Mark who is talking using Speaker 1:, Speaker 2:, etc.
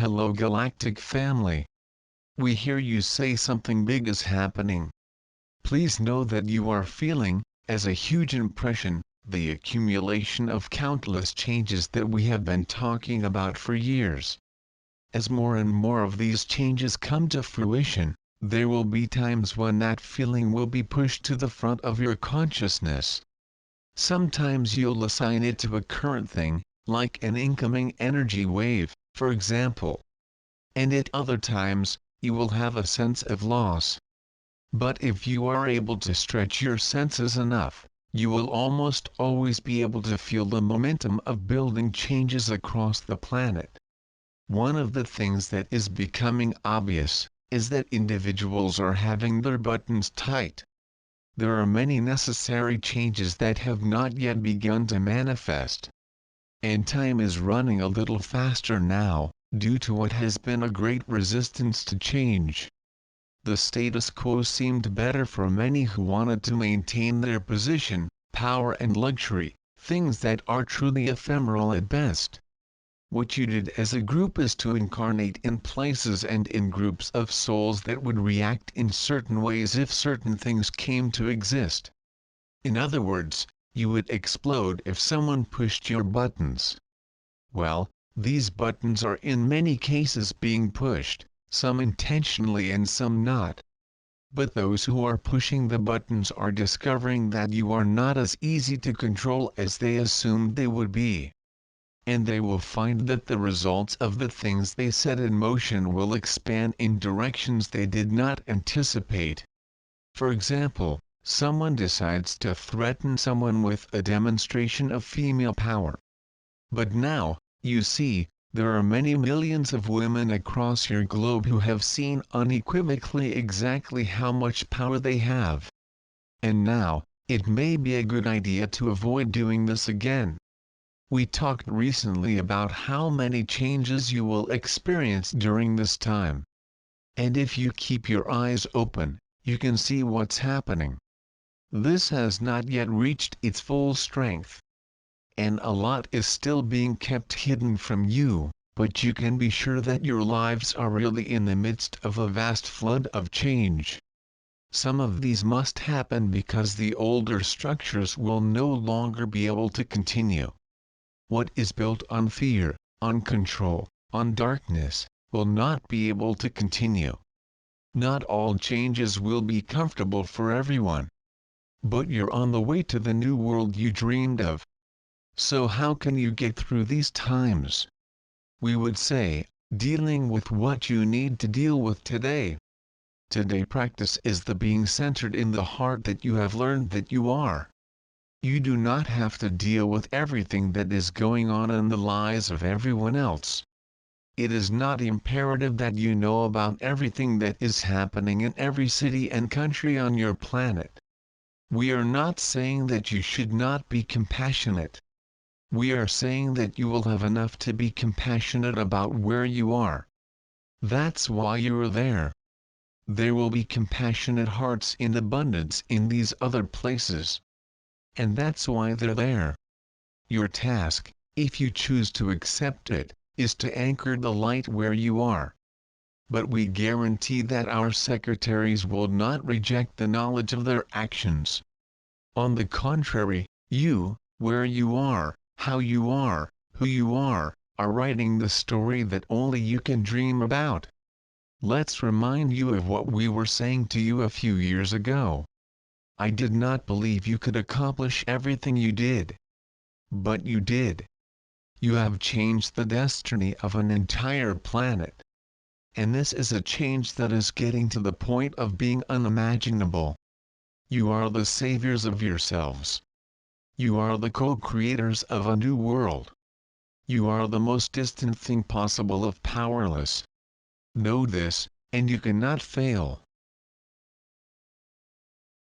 Speaker 1: Hello Galactic family. We hear you say something big is happening. Please know that you are feeling, as a huge impression, the accumulation of countless changes that we have been talking about for years. As more and more of these changes come to fruition, there will be times when that feeling will be pushed to the front of your consciousness. Sometimes you'll assign it to a current thing, like an incoming energy wave, for example. And at other times, you will have a sense of loss. But if you are able to stretch your senses enough, you will almost always be able to feel the momentum of building changes across the planet. One of the things that is becoming obvious is that individuals are having their buttons tight. There are many necessary changes that have not yet begun to manifest. And time is running a little faster now, due to what has been a great resistance to change. The status quo seemed better for many who wanted to maintain their position, power and luxury, things that are truly ephemeral at best. What you did as a group is to incarnate in places and in groups of souls that would react in certain ways if certain things came to exist. In other words, you would explode if someone pushed your buttons. Well, these buttons are in many cases being pushed, some intentionally and some not. But those who are pushing the buttons are discovering that you are not as easy to control as they assumed they would be. And they will find that the results of the things they set in motion will expand in directions they did not anticipate. For example, someone decides to threaten someone with a demonstration of female power. But now, you see, there are many millions of women across your globe who have seen unequivocally exactly how much power they have. And now, it may be a good idea to avoid doing this again. We talked recently about how many changes you will experience during this time. And if you keep your eyes open, you can see what's happening. This has not yet reached its full strength. And a lot is still being kept hidden from you, but you can be sure that your lives are really in the midst of a vast flood of change. Some of these must happen because the older structures will no longer be able to continue. What is built on fear, on control, on darkness, will not be able to continue. Not all changes will be comfortable for everyone. But you're on the way to the new world you dreamed of. So how can you get through these times? We would say, dealing with what you need to deal with today. Today practice is the being centered in the heart that you have learned that you are. You do not have to deal with everything that is going on in the lives of everyone else. It is not imperative that you know about everything that is happening in every city and country on your planet. We are not saying that you should not be compassionate. We are saying that you will have enough to be compassionate about where you are. That's why you are there. There will be compassionate hearts in abundance in these other places. And that's why they're there. Your task, if you choose to accept it, is to anchor the light where you are. But we guarantee that our secretaries will not reject the knowledge of their actions. On the contrary, you, where you are, how you are, who you are writing the story that only you can dream about. Let's remind you of what we were saying to you a few years ago. I did not believe you could accomplish everything you did. But you did. You have changed the destiny of an entire planet. And this is a change that is getting to the point of being unimaginable. You are the saviors of yourselves. You are the co-creators of a new world. You are the most distant thing possible of powerless. Know this, and you cannot fail.